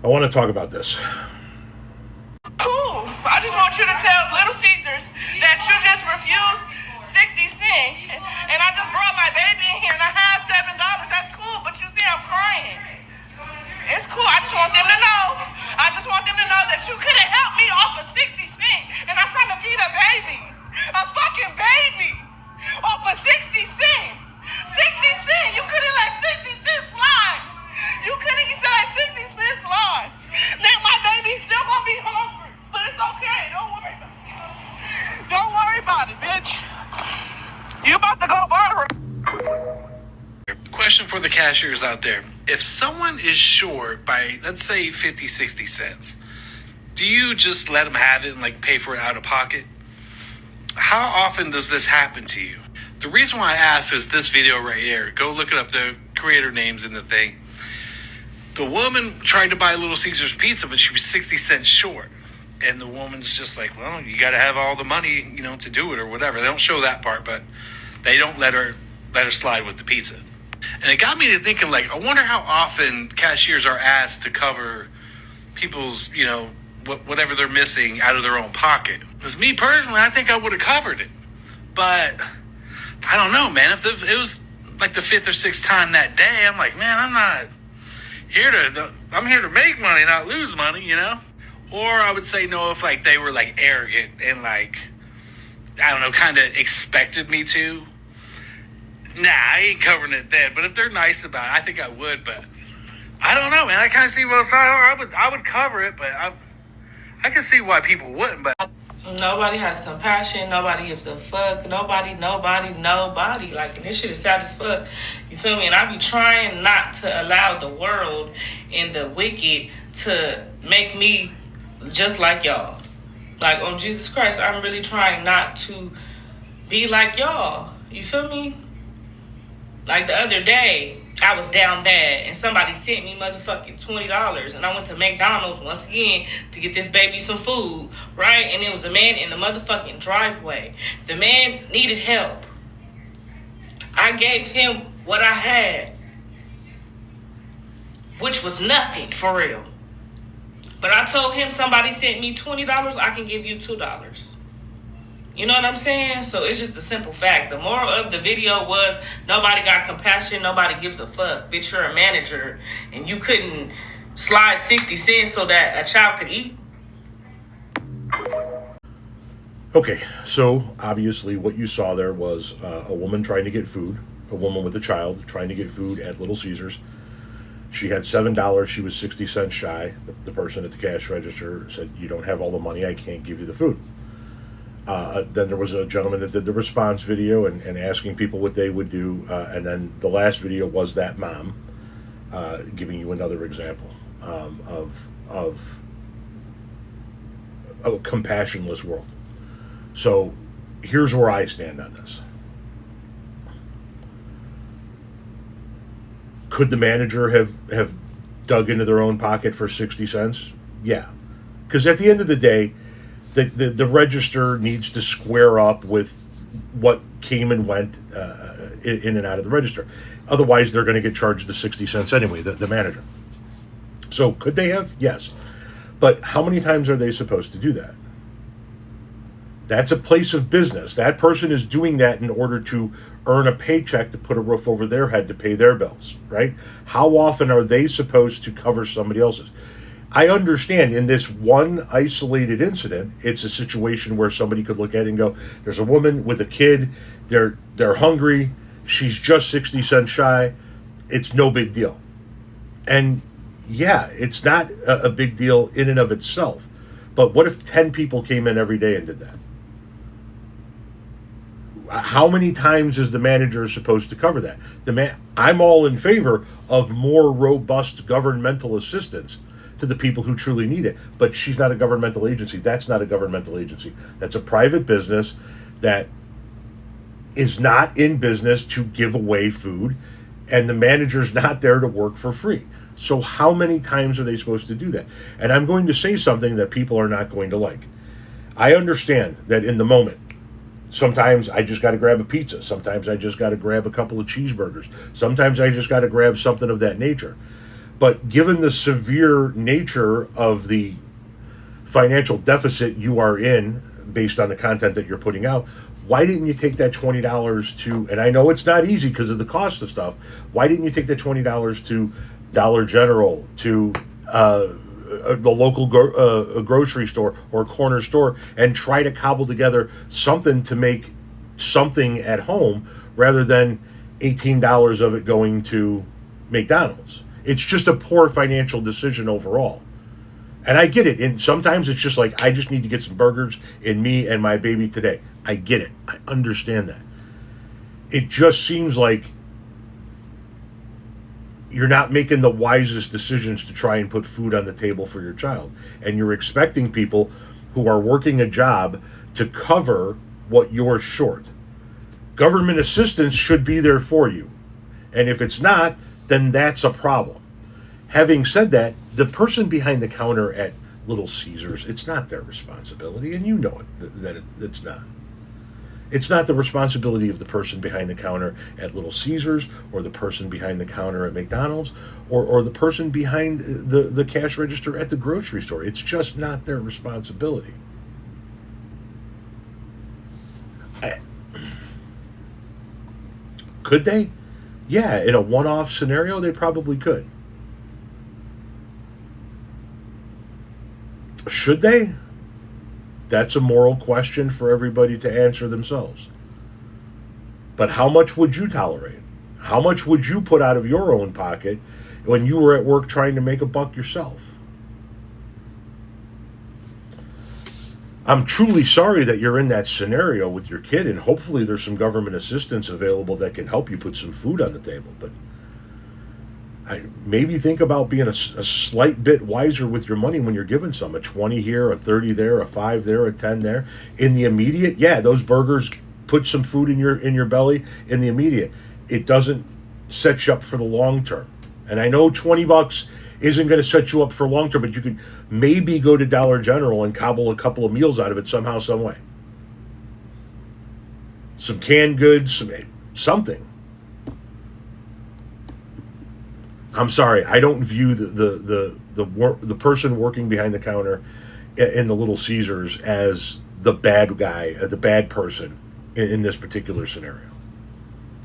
I want to talk about this. Cool. I just want you to tell Little Caesars that you just refused 60 cents. And I just brought my baby in here and I had $7. That's cool, but you see I'm crying. It's cool. I just want them to know. I just want them to know that you couldn't help me off of 60 cents. And I'm trying to feed a baby. A fucking baby. Off of 60 cents. 60 cents. You couldn't let 60 cents slide. You couldn't let 60 cents slide. Now my baby's still gonna be hungry. But it's okay. Don't worry about it. Don't worry about it, bitch. You about to go viral. Question for the cashiers out there. If someone is short by, let's say, 50, 60 cents, do you just let them have it and pay for it out of pocket? How often does this happen to you? The reason why I ask is this video right here. Go look it up, the creator names in the thing. The woman tried to buy Little Caesars pizza, but she was 60 cents short. And the woman's just like, well, you got to have all the money, to do it or whatever. They don't show that part, but they don't let her slide with the pizza. And it got me to thinking, I wonder how often cashiers are asked to cover people's, whatever they're missing out of their own pocket. Because me personally, I think I would have covered it. But I don't know, man. If it was the fifth or sixth time that day, I'm like, man, I'm here to make money, not lose money, Or I would say no if they were arrogant and I don't know, kind of expected me to. Nah, I ain't covering it then. But if they're nice about it, I think I would. But I don't know, man. I kind of see both sides. I would cover it, but I can see why people wouldn't. But nobody has compassion. Nobody gives a fuck. Nobody. And this shit is sad as fuck. You feel me? And I be trying not to allow the world and the wicked to make me just like y'all. On Jesus Christ, I'm really trying not to be like y'all. You feel me? The other day, I was down bad and somebody sent me motherfucking $20 and I went to McDonald's once again to get this baby some food, right? And there was a man in the motherfucking driveway. The man needed help. I gave him what I had, which was nothing for real. But I told him somebody sent me $20, I can give you $2. You know what I'm saying? So it's just a simple fact. The moral of the video was nobody got compassion. Nobody gives a fuck. Bitch, you're a manager and you couldn't slide 60 cents so that a child could eat. Okay, so obviously what you saw there was a woman trying to get food, a woman with a child trying to get food at Little Caesars. She had $7. She was 60 cents shy. The person at the cash register said, you don't have all the money. I can't give you the food. Then there was a gentleman that did the response video and asking people what they would do. And then the last video was that mom giving you another example of a compassionless world. So here's where I stand on this. Could the manager have dug into their own pocket for 60 cents? Yeah. Because at the end of the day, the register needs to square up with what came and went in and out of the register. Otherwise, they're going to get charged the 60 cents anyway, the manager. So could they have? Yes. But how many times are they supposed to do that? That's a place of business. That person is doing that in order to earn a paycheck to put a roof over their head to pay their bills, right? How often are they supposed to cover somebody else's? I understand in this one isolated incident, it's a situation where somebody could look at it and go, there's a woman with a kid, they're hungry, she's just 60 cents shy, it's no big deal. And yeah, it's not a big deal in and of itself. But what if 10 people came in every day and did that? How many times is the manager supposed to cover that? I'm all in favor of more robust governmental assistance to the people who truly need it. But she's not a governmental agency. That's not a governmental agency. That's a private business that is not in business to give away food, and the manager's not there to work for free. So how many times are they supposed to do that? And I'm going to say something that people are not going to like. I understand that in the moment, sometimes I just got to grab a pizza. Sometimes I just got to grab a couple of cheeseburgers. Sometimes I just got to grab something of that nature. But given the severe nature of the financial deficit you are in based on the content that you're putting out, why didn't you take that $20 to, and I know it's not easy because of the cost of stuff, why didn't you take that $20 to Dollar General, to the local grocery store or corner store, and try to cobble together something to make something at home rather than $18 of it going to McDonald's? It's just a poor financial decision overall. And I get it. And sometimes it's just like, I just need to get some burgers in me and my baby today. I get it. I understand that. It just seems like you're not making the wisest decisions to try and put food on the table for your child. And you're expecting people who are working a job to cover what you're short. Government assistance should be there for you. And if it's not, then that's a problem. Having said that, the person behind the counter at Little Caesars, it's not their responsibility, and you know it, that it's not. It's not the responsibility of the person behind the counter at Little Caesars, or the person behind the counter at McDonald's, or the person behind the cash register at the grocery store. It's just not their responsibility. Could they? Yeah, in a one-off scenario, they probably could. Should they? That's a moral question for everybody to answer themselves. But how much would you tolerate? How much would you put out of your own pocket when you were at work trying to make a buck yourself? I'm truly sorry that you're in that scenario with your kid, and hopefully there's some government assistance available that can help you put some food on the table. But maybe think about being a slight bit wiser with your money when you're giving some. A 20 here, a 30 there, a 5 there, a 10 there. In the immediate, yeah, those burgers put some food in your belly in the immediate. It doesn't set you up for the long term. And I know $20 isn't going to set you up for long term, but you could maybe go to Dollar General and cobble a couple of meals out of it somehow, some way. Some canned goods, something. I'm sorry, I don't view the person working behind the counter in the Little Caesars as the bad guy, the bad person in this particular scenario.